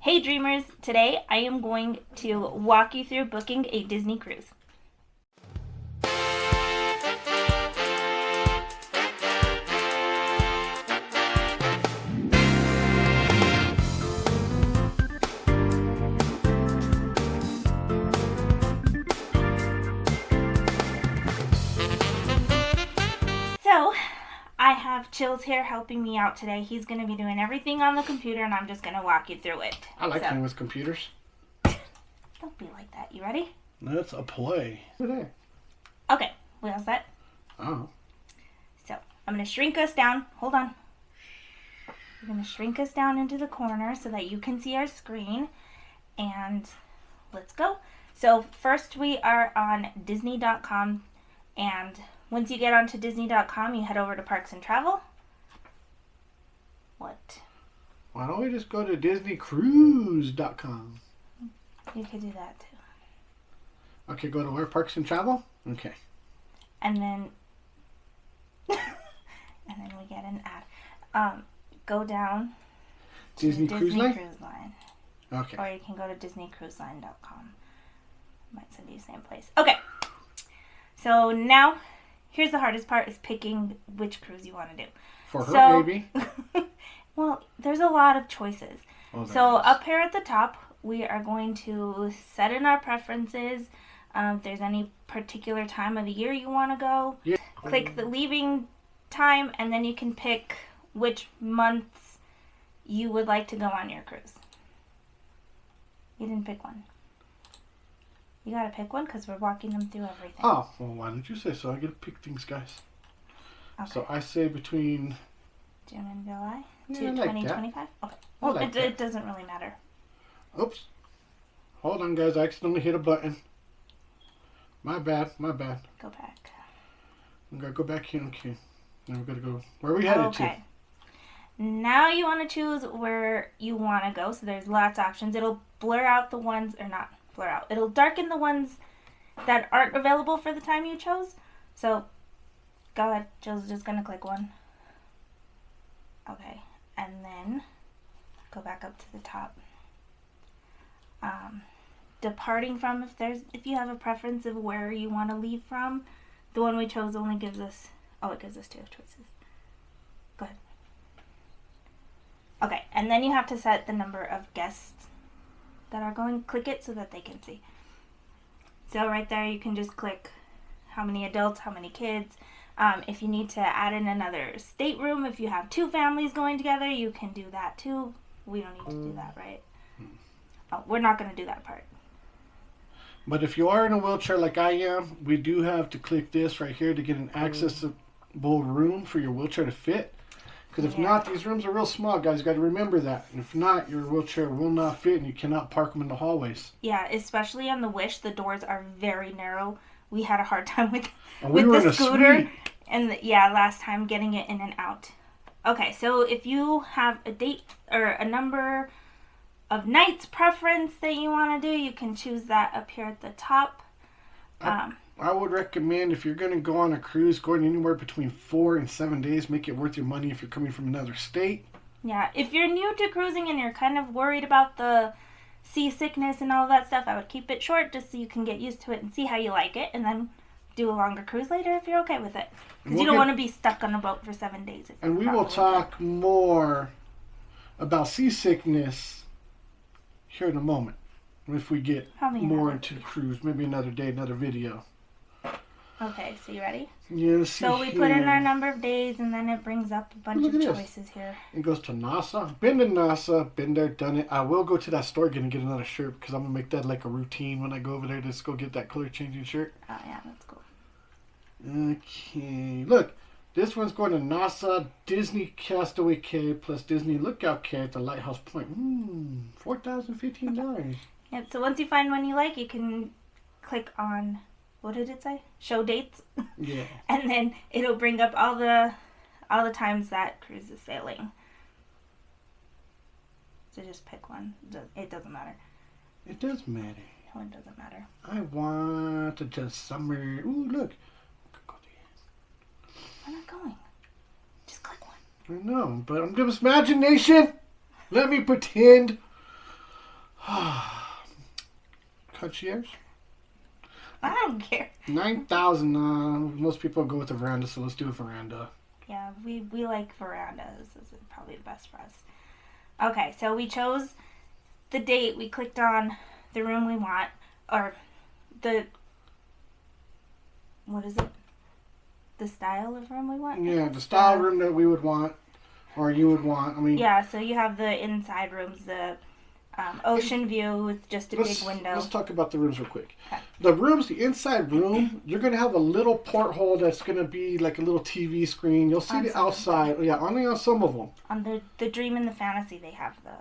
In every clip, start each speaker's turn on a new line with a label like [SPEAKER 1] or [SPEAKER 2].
[SPEAKER 1] Hey dreamers, today I am going to walk you through booking a Disney cruise. So, I have Chills here helping me out today. He's going to be doing everything on the computer and I'm just going to walk you through it.
[SPEAKER 2] I like playing with computers.
[SPEAKER 1] Don't be like that. You ready?
[SPEAKER 2] That's a play. Today.
[SPEAKER 1] Okay, we all set?
[SPEAKER 2] Oh.
[SPEAKER 1] So, I'm going to shrink us down. Hold on. We're going to shrink us down into the corner so that you can see our screen. And let's go. So, first we are on Disney.com. And once you get onto Disney.com, you head over to Parks and Travel. What?
[SPEAKER 2] Why don't we just go to DisneyCruise.com?
[SPEAKER 1] You could do that too.
[SPEAKER 2] Okay, go to where? Parks and Travel? Okay.
[SPEAKER 1] And then we get an ad. Go down to
[SPEAKER 2] Disney Cruise Line?
[SPEAKER 1] Cruise Line.
[SPEAKER 2] Okay.
[SPEAKER 1] Or you can go to DisneyCruiseLine.com. Might send you the same place. Okay. So now, here's the hardest part, is picking which cruise you want to do.
[SPEAKER 2] For her, maybe?
[SPEAKER 1] Well, there's a lot of choices.
[SPEAKER 2] Oh,
[SPEAKER 1] So up here at the top, we are going to set in our preferences. If there's any particular time of the year you want to go,
[SPEAKER 2] Yeah.
[SPEAKER 1] click the leaving time, and then you can pick which months you would like to go on your cruise. You didn't pick one. You gotta pick one because we're walking them through everything.
[SPEAKER 2] Oh, well, why don't you say so? I get to pick things, guys.
[SPEAKER 1] Okay.
[SPEAKER 2] So I say between...
[SPEAKER 1] June and July
[SPEAKER 2] Yeah,
[SPEAKER 1] to
[SPEAKER 2] I like
[SPEAKER 1] 2025? Okay.
[SPEAKER 2] I
[SPEAKER 1] Well,
[SPEAKER 2] like that.
[SPEAKER 1] it doesn't really matter.
[SPEAKER 2] Oops. Hold on, guys. I accidentally hit a button. My bad.
[SPEAKER 1] Go back.
[SPEAKER 2] I'm going to go back here. Okay. Now we're going to go... Where are we headed to?
[SPEAKER 1] Okay. Now you want to choose where you want to go. So there's lots of options. It'll blur out the ones, or not blur out. It'll darken the ones that aren't available for the time you chose. So go ahead. Jill's just going to click one. Okay. And then go back up to the top. Departing from, if you have a preference of where you want to leave from, the one we chose only gives us, it gives us two choices. Go ahead. Okay, and then you have to set the number of guests that are going. Click it so that they can see. So right there you can just click how many adults, how many kids. If you need to add in another stateroom, if you have two families going together, you can do that too. We don't need to do that, right? Oh, we're not going to do that part.
[SPEAKER 2] But if you are in a wheelchair like I am, we do have to click this right here to get an accessible room for your wheelchair to fit. Because if not, these rooms are real small, guys. You got to remember that. And if not, your wheelchair will not fit and you cannot park them in the hallways.
[SPEAKER 1] Yeah, especially on the Wish, the doors are very narrow. We had a hard time with
[SPEAKER 2] We were in
[SPEAKER 1] the
[SPEAKER 2] a
[SPEAKER 1] scooter.
[SPEAKER 2] suite.
[SPEAKER 1] And last time getting it in and out. Okay, so if you have a date or a number of nights preference that you want to do, you can choose that up here at the top.
[SPEAKER 2] I would recommend, if you're going to go on a cruise, going anywhere between 4 and 7 days, make it worth your money if you're coming from another state.
[SPEAKER 1] Yeah, if you're new to cruising and you're kind of worried about the seasickness and all that stuff, I would keep it short just so you can get used to it and see how you like it, and then do a longer cruise later if you're okay with it. Because you don't want to be stuck on a boat for 7 days.
[SPEAKER 2] And we will talk more about seasickness here in a moment. If we get more into the cruise, maybe another day, another video.
[SPEAKER 1] Okay, so you ready?
[SPEAKER 2] Yeah,
[SPEAKER 1] so we put in our number of days, and then it brings up a bunch of choices here.
[SPEAKER 2] It goes to NASA. Been to NASA, been there, done it. I will go to that store again and get another shirt because I'm going to make that like a routine when I go over there. Just go get that color changing shirt.
[SPEAKER 1] Oh, yeah, that's cool.
[SPEAKER 2] Okay, look. This one's going to NASA, Disney Castaway Cay, plus Disney Lookout Cay at the Lighthouse Point. $4,015.
[SPEAKER 1] Yep, so once you find one you like, you can click on, what did it say? Show dates.
[SPEAKER 2] Yeah.
[SPEAKER 1] And then it'll bring up all the times that cruise is sailing. So just pick one. It doesn't matter.
[SPEAKER 2] It does matter.
[SPEAKER 1] No, it doesn't matter.
[SPEAKER 2] I want to just summer. Ooh, look.
[SPEAKER 1] We're not going. Just click one.
[SPEAKER 2] I know, but I'm just imagination. Let me pretend. Concierge?
[SPEAKER 1] I don't care.
[SPEAKER 2] 9,000. Most people go with a veranda, so let's do a veranda.
[SPEAKER 1] Yeah, we like verandas. This is probably the best for us. Okay, so we chose the date. We clicked on the room we want, or what is it? The style of room we want?
[SPEAKER 2] Yeah, the style room that we would want, or you would want. I mean,
[SPEAKER 1] yeah, so you have the inside rooms, the ocean view with just a big window.
[SPEAKER 2] Let's talk about the rooms real quick.
[SPEAKER 1] Okay.
[SPEAKER 2] The rooms, the inside room, you're going to have a little porthole that's going to be like a little TV screen. You'll see the outside. Yeah, only on some of them.
[SPEAKER 1] On the Dream and the Fantasy, they have the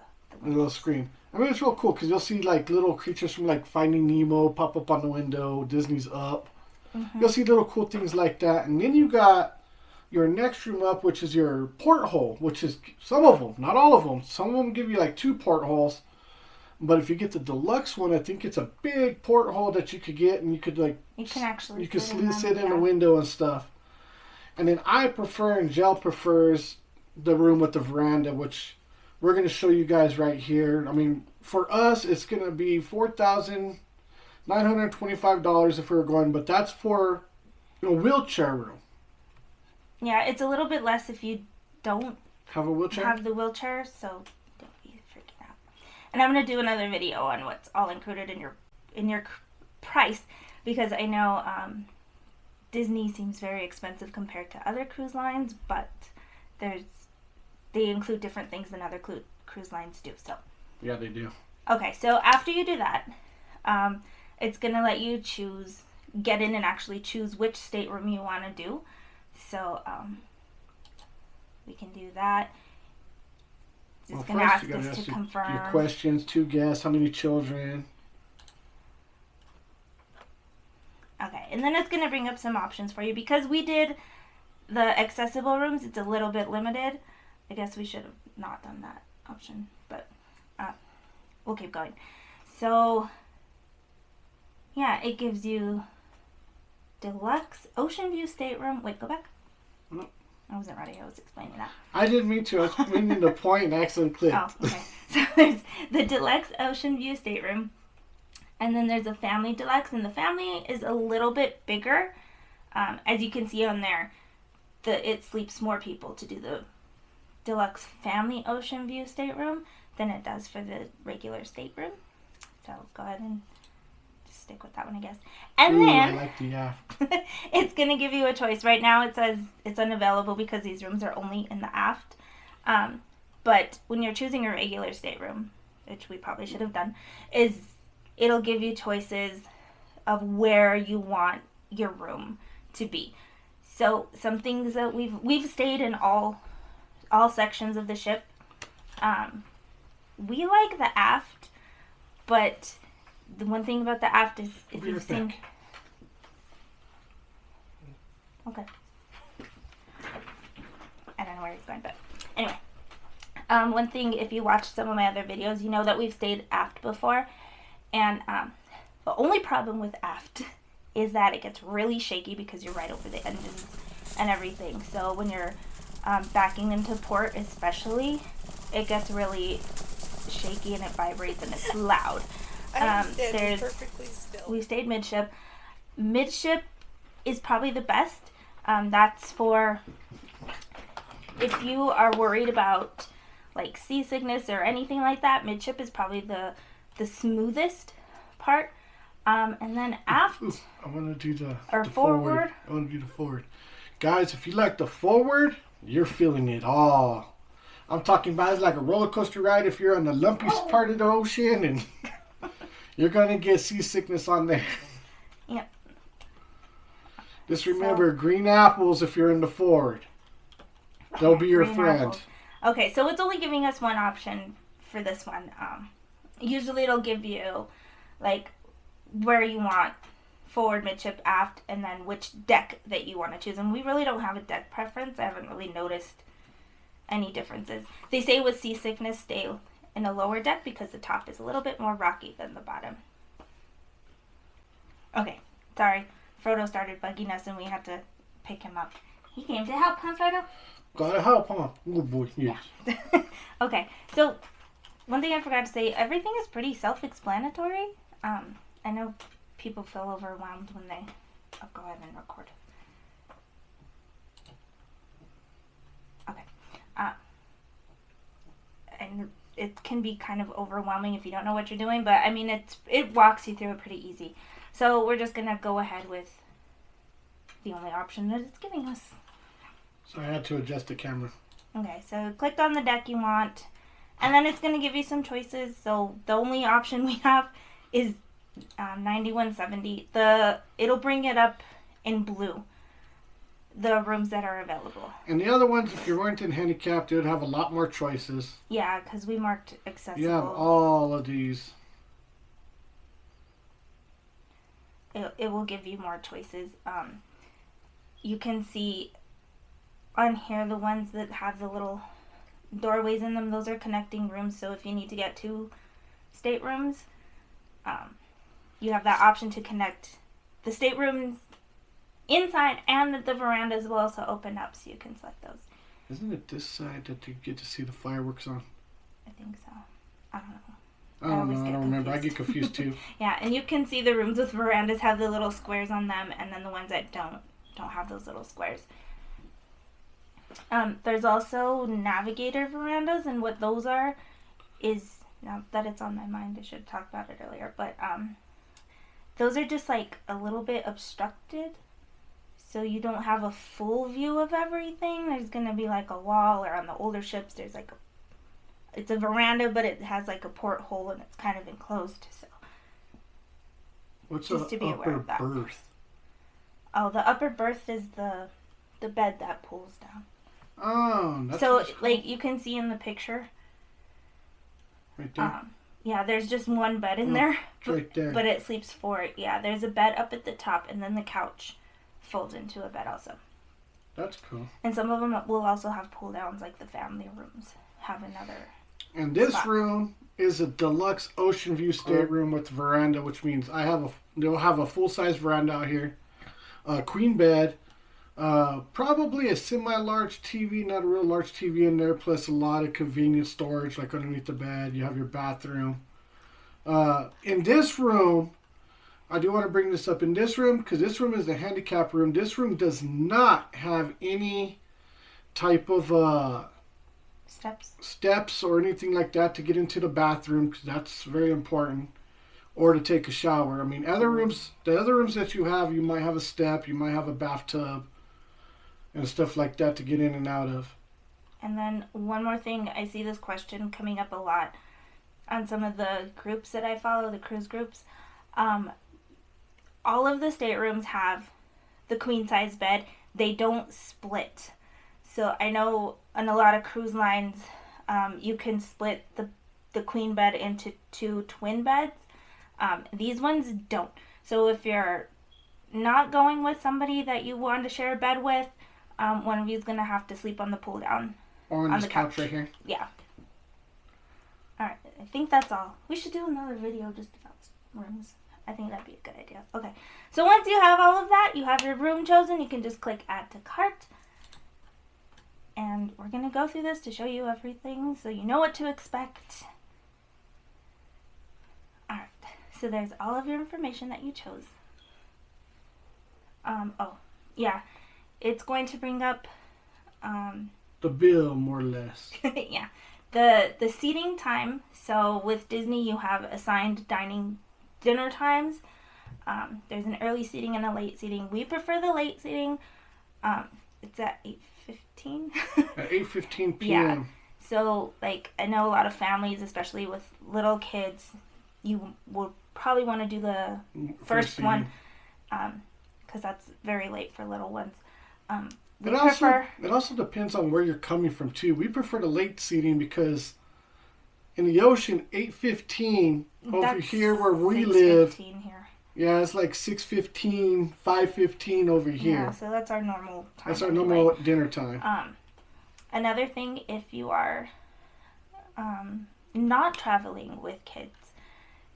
[SPEAKER 2] little screen. I mean, it's real cool because you'll see like little creatures from like Finding Nemo pop up on the window. Disney's Up. Mm-hmm. You'll see little cool things like that. And then you got your next room up, which is your porthole, which is some of them, not all of them. Some of them give you like 2 portholes. But if you get the deluxe one, I think it's a big porthole that you could get, and you could like sit in the window and stuff. And then I prefer, and Gel prefers, the room with the veranda, which we're going to show you guys right here. I mean, for us, it's going to be $4,925 if we were going, but that's for a wheelchair room.
[SPEAKER 1] Yeah, it's a little bit less if you don't
[SPEAKER 2] have a wheelchair.
[SPEAKER 1] Have the wheelchair, so don't be freaking out. And I'm going to do another video on what's all included in your price, because I know Disney seems very expensive compared to other cruise lines, but they include different things than other cruise lines do. So
[SPEAKER 2] yeah, they do.
[SPEAKER 1] Okay, so after you do that, it's going to let you get in and actually choose which stateroom you want to do. So we can do that. It's going to ask us to confirm
[SPEAKER 2] your questions, 2 guests, how many children.
[SPEAKER 1] Okay, and then it's going to bring up some options for you. Because we did the accessible rooms, it's a little bit limited. I guess we should have not done that option, but we'll keep going. So, yeah, it gives you deluxe ocean view stateroom. Wait, go back.
[SPEAKER 2] No.
[SPEAKER 1] I wasn't ready. I was explaining that.
[SPEAKER 2] I didn't mean to. I was explaining the point and accidentally clicked.
[SPEAKER 1] Oh, okay. So there's the deluxe ocean view stateroom, and then there's a family deluxe, and the family is a little bit bigger. As you can see on there, it sleeps more people to do the deluxe family ocean view stateroom than it does for the regular stateroom. So go ahead and just stick with that one, I guess. And then
[SPEAKER 2] I like the aft.
[SPEAKER 1] It's going to give you a choice. Right now it says it's unavailable because these rooms are only in the aft. But when you're choosing a regular stateroom, which we probably should have done, it'll give you choices of where you want your room to be. So some things that we've stayed in all sections of the ship. We like the aft, but the one thing about the aft is if you've seen... Okay. I don't know where he's going, but anyway. One thing, if you watch some of my other videos, you know that we've stayed aft before. And the only problem with aft is that it gets really shaky because you're right over the engines and everything. So when you're backing into port especially, it gets really shaky and it vibrates and it's loud.
[SPEAKER 3] Perfectly still.
[SPEAKER 1] We stayed midship. Midship is probably the best. That's for if you are worried about like seasickness or anything like that. Midship is probably the smoothest part. And then aft.
[SPEAKER 2] I want to do the
[SPEAKER 1] forward.
[SPEAKER 2] I want to do the forward. Guys, if you like the forward, you're feeling it all. I'm talking about it's like a roller coaster ride if you're on the lumpiest part of the ocean, and you're going to get seasickness on there.
[SPEAKER 1] Yep.
[SPEAKER 2] Just remember, green apples if you're in the forward. They'll be your friend. Apples.
[SPEAKER 1] Okay, so it's only giving us one option for this one. Usually it'll give you like where you want forward, midship, aft, and then which deck that you want to choose. And we really don't have a deck preference. I haven't really noticed any differences. They say with seasickness, stay in a lower deck because the top is a little bit more rocky than the bottom. Okay, sorry. Frodo started bugging us and we had to pick him up. He came to help, huh, Frodo?
[SPEAKER 2] Gotta help, huh? Good boy, yes.
[SPEAKER 1] Yeah. Okay, so one thing I forgot to say, everything is pretty self-explanatory. I know people feel overwhelmed when they... Oh, go ahead and record. Okay. And it can be kind of overwhelming if you don't know what you're doing, but I mean, it walks you through it pretty easy. So we're just going to go ahead with the only option that it's giving us.
[SPEAKER 2] So I had to adjust the camera.
[SPEAKER 1] Okay, so click on the deck you want, and then it's going to give you some choices. So the only option we have is 9170. It'll bring it up in blue, the rooms that are available.
[SPEAKER 2] And the other ones, if you weren't in handicapped, it would have a lot more choices.
[SPEAKER 1] Yeah, because we marked accessible.
[SPEAKER 2] You have all of these.
[SPEAKER 1] It will give you more choices. You can see on here the ones that have the little doorways in them. Those are connecting rooms, so if you need to get to staterooms, you have that option to connect the staterooms inside and the veranda as well, so open up, so you can select those.
[SPEAKER 2] Isn't it this side that you get to see the fireworks on?
[SPEAKER 1] I think so. I don't know.
[SPEAKER 2] I don't remember. I get confused too.
[SPEAKER 1] Yeah, and you can see the rooms with verandas have the little squares on them, and then the ones that don't have those little squares. There's also navigator verandas, and what those are is, now that it's on my mind, I should have talked about it earlier, but those are just like a little bit obstructed, so you don't have a full view of everything. There's going to be like a wall, or on the older ships there's like it's a veranda, but it has like a porthole and it's kind of enclosed, so
[SPEAKER 2] what's
[SPEAKER 1] just to be aware of that.
[SPEAKER 2] Berth?
[SPEAKER 1] Oh, the upper berth is the bed that pulls down.
[SPEAKER 2] Oh, that's
[SPEAKER 1] so like you can see in the picture.
[SPEAKER 2] Right there.
[SPEAKER 1] Yeah, there's just one bed in there.
[SPEAKER 2] It's right there.
[SPEAKER 1] But it sleeps four. Yeah, there's a bed up at the top, and then the couch folds into a bed also.
[SPEAKER 2] That's cool.
[SPEAKER 1] And some of them will also have pull downs, like the family rooms have another.
[SPEAKER 2] And this
[SPEAKER 1] spot.
[SPEAKER 2] room is a deluxe ocean view stateroom with veranda, which means they'll have a full size veranda out here, queen bed, probably a semi-large TV, not a real large TV in there, plus a lot of convenient storage, like underneath the bed. You have your bathroom. In this room, I do want to bring this up. In this room, because this room is the handicap room, this room does not have any type of steps or anything like that to get into the bathroom, because that's very important, or to take a shower. I mean, the other rooms that you have, you might have a step, you might have a bathtub and stuff like that to get in and out of.
[SPEAKER 1] And then one more thing, I see this question coming up a lot on some of the groups that I follow, the cruise groups. All of the staterooms have the queen size bed. They don't split. So I know on a lot of cruise lines, you can split the queen bed into two twin beds. These ones don't. So if you're not going with somebody that you want to share a bed with, one of you is going to have to sleep on the pull down.
[SPEAKER 2] Or on this couch right here.
[SPEAKER 1] Yeah. Alright, I think that's all. We should do another video just about rooms. I think that'd be a good idea. Okay, so once you have all of that, you have your room chosen, you can just click add to cart. And we're going to go through this to show you everything so you know what to expect. Alright, so there's all of your information that you chose. Oh, yeah, it's going to bring up
[SPEAKER 2] the bill, more or less.
[SPEAKER 1] yeah, the seating time. So with Disney, you have assigned dinner times. There's an early seating and a late seating. We prefer the late seating. It's at 8:15.
[SPEAKER 2] At 8:15 p.m.
[SPEAKER 1] Yeah. So, like, I know a lot of families, especially with little kids, you will probably want to do the first one, because that's very late for little ones.
[SPEAKER 2] It also depends on where you're coming from too. We prefer the late seating because in the ocean, 8:15 over here where we live.
[SPEAKER 1] Here.
[SPEAKER 2] Yeah, it's like 6:15, 5:15 over here.
[SPEAKER 1] Yeah, so that's our normal time.
[SPEAKER 2] That's our normal dinner time.
[SPEAKER 1] Another thing, if you are not traveling with kids,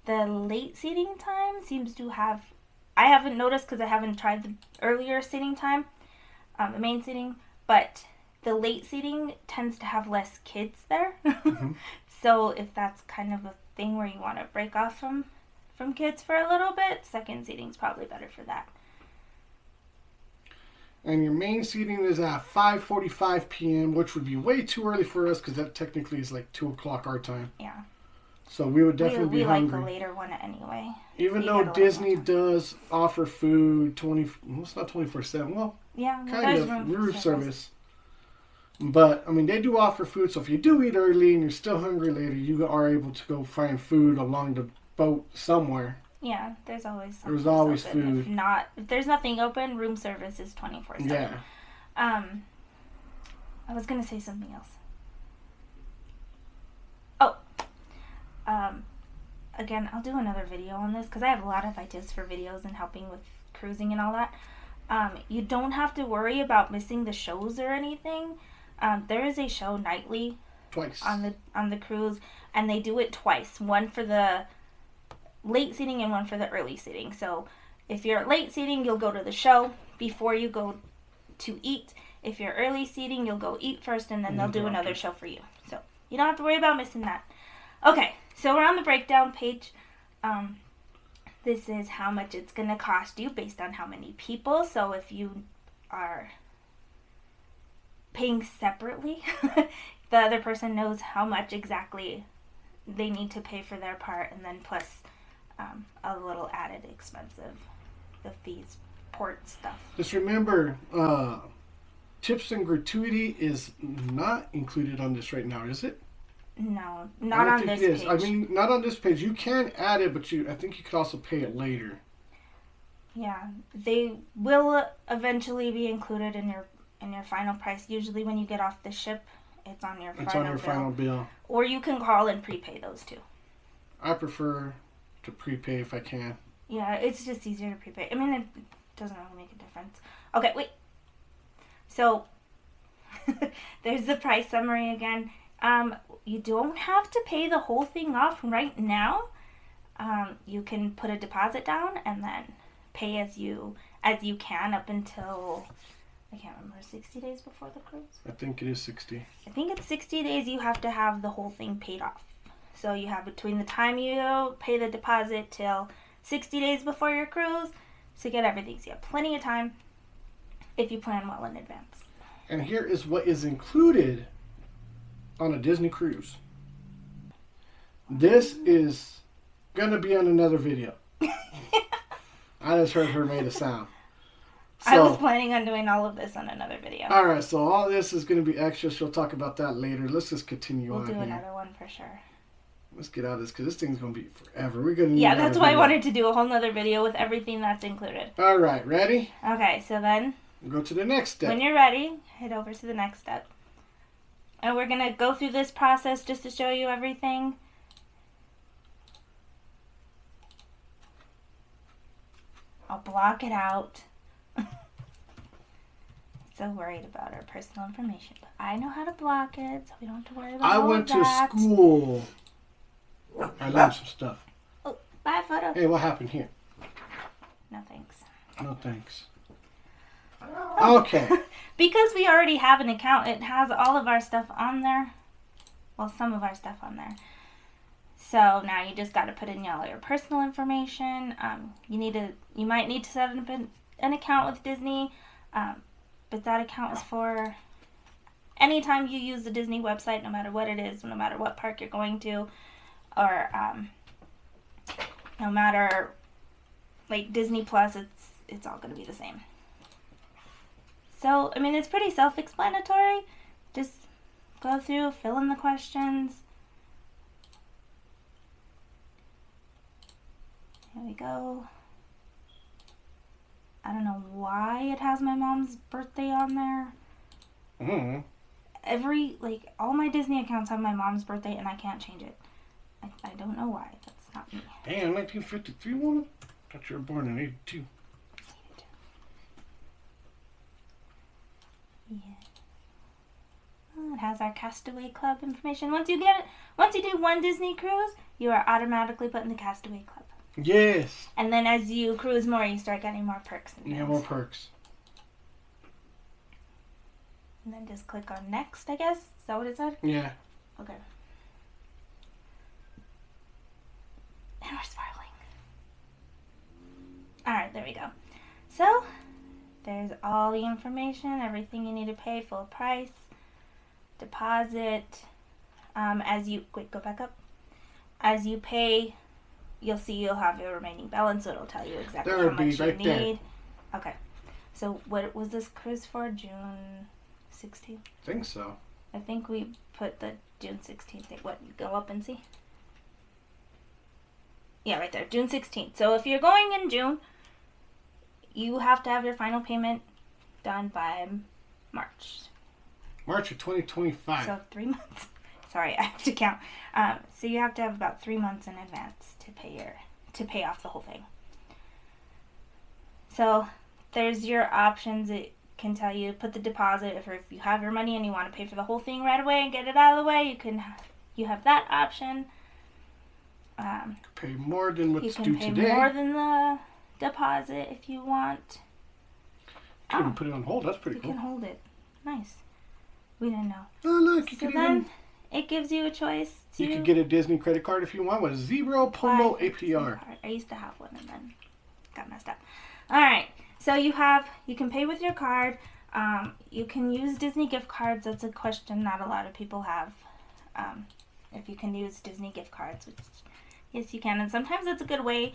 [SPEAKER 1] the late seating time seems to have, I haven't noticed because I haven't tried the earlier seating time, the main seating, but the late seating tends to have less kids there.
[SPEAKER 2] Mm-hmm.
[SPEAKER 1] So if that's kind of a thing where you want to break off from kids for a little bit, second seating's probably better for that.
[SPEAKER 2] And your main seating is at 5:45 p.m., which would be way too early for us because that technically is like 2 o'clock our time.
[SPEAKER 1] Yeah.
[SPEAKER 2] So we would definitely be hungry.
[SPEAKER 1] We like the later one anyway.
[SPEAKER 2] Even though Disney does offer food it's not 24/7. Well,
[SPEAKER 1] yeah,
[SPEAKER 2] kind of room service. But I mean, they do offer food. So if you do eat early and you're still hungry later, you are able to go find food along the boat somewhere.
[SPEAKER 1] Yeah, there's always something.
[SPEAKER 2] There's always
[SPEAKER 1] open.
[SPEAKER 2] food.
[SPEAKER 1] If there's nothing open, room service is 24/7.
[SPEAKER 2] Yeah.
[SPEAKER 1] I was gonna say something else. Again, I'll do another video on this because I have a lot of ideas for videos and helping with cruising and all that. You don't have to worry about missing the shows or anything. There is a show nightly.
[SPEAKER 2] Twice.
[SPEAKER 1] On the cruise, and they do it twice. One for the late seating and one for the early seating. So if you're late seating, you'll go to the show before you go to eat. If you're early seating, you'll go eat first, and then they'll do another show for you. So you don't have to worry about missing that. Okay, so we're on the breakdown page. This is how much it's going to cost you based on how many people. So if you are paying separately, the other person knows how much exactly they need to pay for their part, and then plus a little added expense of the fees, port stuff.
[SPEAKER 2] Just remember, tips and gratuity is not included on this right now, is it?
[SPEAKER 1] No, not on this page.
[SPEAKER 2] I mean, not on this page. You can add it, but I think you could also pay it later.
[SPEAKER 1] Yeah, they will eventually be included in your final price. Usually, when you get off the ship, it's on your final bill. Or you can call and prepay those too.
[SPEAKER 2] I prefer to prepay if I can.
[SPEAKER 1] Yeah, it's just easier to prepay. I mean, it doesn't really make a difference. Okay, wait. So, there's the price summary again. You don't have to pay the whole thing off right now. You can put a deposit down and then pay as you can up until, I can't remember, 60 days before the cruise?
[SPEAKER 2] I think it is 60.
[SPEAKER 1] I think it's 60 days you have to have the whole thing paid off. So you have between the time you pay the deposit till 60 days before your cruise to get everything. So you have plenty of time if you plan well in advance.
[SPEAKER 2] And here is what is included on a Disney cruise. This is going to be on another video. I just heard her make a sound. So,
[SPEAKER 1] I was planning on doing all of this on another video.
[SPEAKER 2] Alright, so all this is going to be extra. She'll talk about that later. Let's just continue on.
[SPEAKER 1] We'll do
[SPEAKER 2] here.
[SPEAKER 1] Another one for sure.
[SPEAKER 2] Let's get out of this because this thing's going to be forever. We're going to
[SPEAKER 1] Yeah, that's why I wanted to do a whole nother video with everything that's included.
[SPEAKER 2] Alright, ready?
[SPEAKER 1] Okay, so then
[SPEAKER 2] We'll go to the next step.
[SPEAKER 1] When you're ready, head over to the next step. And we're going to go through this process just to show you everything. I'll block it out. So worried about our personal information. But I know how to block it, so we don't have to worry about
[SPEAKER 2] I went to school. I learned some stuff.
[SPEAKER 1] Oh, bye, photo.
[SPEAKER 2] Hey, what happened here?
[SPEAKER 1] No thanks.
[SPEAKER 2] No thanks. Okay.
[SPEAKER 1] Because we already have an account, it has all of our stuff on there. Well, some of our stuff on there. So now you just got to put in all your personal information. You might need to set up an account with Disney, but that account is for anytime you use the Disney website, no matter what it is, no matter what park you're going to, or no matter like Disney Plus, it's all going to be the same. So, I mean, it's pretty self-explanatory. Just go through, fill in the questions. Here we go. I don't know why it has my mom's birthday on there.
[SPEAKER 2] Mm-hmm.
[SPEAKER 1] All my Disney accounts have my mom's birthday, and I can't change it. I don't know why. That's not me.
[SPEAKER 2] Damn, 1953 woman? I thought you were born in 82.
[SPEAKER 1] Yeah. Oh, it has our Castaway Club information. Once you do one Disney cruise, you are automatically put in the Castaway Club.
[SPEAKER 2] Yes.
[SPEAKER 1] And then as you cruise more, you start getting more perks.
[SPEAKER 2] Yeah, more perks.
[SPEAKER 1] And then just click on next, I guess. Is that what it said?
[SPEAKER 2] Yeah.
[SPEAKER 1] Okay. we go. So there's all the information, everything you need to pay, full price, deposit. Go back up. As you pay, you'll see you'll have your remaining balance, so it'll tell you exactly how much you need. Okay. So what was this cruise for? June 16th?
[SPEAKER 2] I think so.
[SPEAKER 1] I think we put the June 16th date. What, go up and see? Yeah, right there, June 16th. So if you're going in June, you have to have your final payment done by March.
[SPEAKER 2] March of 2025.
[SPEAKER 1] So 3 months. Sorry, I have to count. So you have to have about 3 months in advance to pay off the whole thing. So there's your options. It can tell you put the deposit if you have your money and you want to pay for the whole thing right away and get it out of the way. You have that option.
[SPEAKER 2] Pay more than what's due today.
[SPEAKER 1] You can pay more than the deposit if you want.
[SPEAKER 2] You can put it on hold. That's pretty cool.
[SPEAKER 1] You can hold it. Nice. We didn't know.
[SPEAKER 2] Oh, look.
[SPEAKER 1] It gives you a choice to...
[SPEAKER 2] You could get a Disney credit card if you want with 0 promo APR.
[SPEAKER 1] I used to have one and then got messed up. Alright, so you can pay with your card. You can use Disney gift cards. That's a question not a lot of people have. If you can use Disney gift cards, which yes you can. And sometimes it's a good way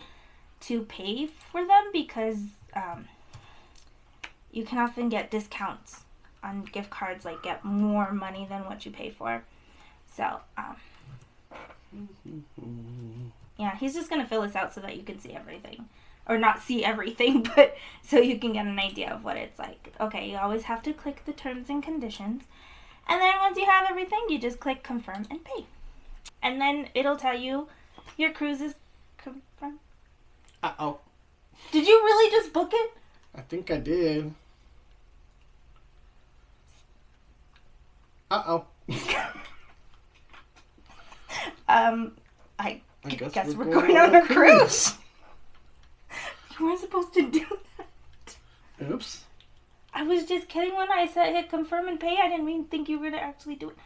[SPEAKER 1] to pay for them because you can often get discounts on gift cards, like get more money than what you pay for. So, yeah, he's just going to fill this out so that you can see everything. Or not see everything, but so you can get an idea of what it's like. Okay, you always have to click the terms and conditions. And then once you have everything, you just click confirm and pay. And then it'll tell you your cruise is confirmed.
[SPEAKER 2] Uh-oh.
[SPEAKER 1] Did you really just book it?
[SPEAKER 2] I think I did. Uh-oh.
[SPEAKER 1] I guess we're going on a cruise. You weren't supposed to do that.
[SPEAKER 2] Oops.
[SPEAKER 1] I was just kidding when I said hit confirm and pay. I didn't even think you were going to actually do it.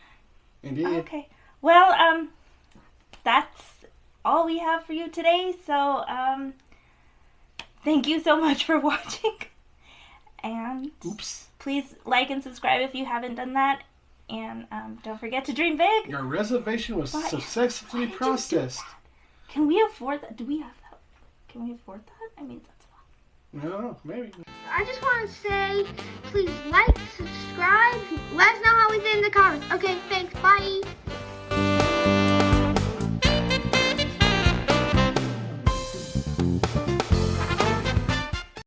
[SPEAKER 2] Indeed.
[SPEAKER 1] Okay. Well, that's all we have for you today. So, thank you so much for watching. And please like and subscribe if you haven't done that. And don't forget to dream big.
[SPEAKER 2] Your reservation was successfully processed.
[SPEAKER 1] Can we afford that? Do we have that? Can we afford that? I mean, that's fine.
[SPEAKER 2] No, maybe.
[SPEAKER 4] I just want to say, please like, subscribe. Let us know how we did in the comments. Okay, thanks. Bye.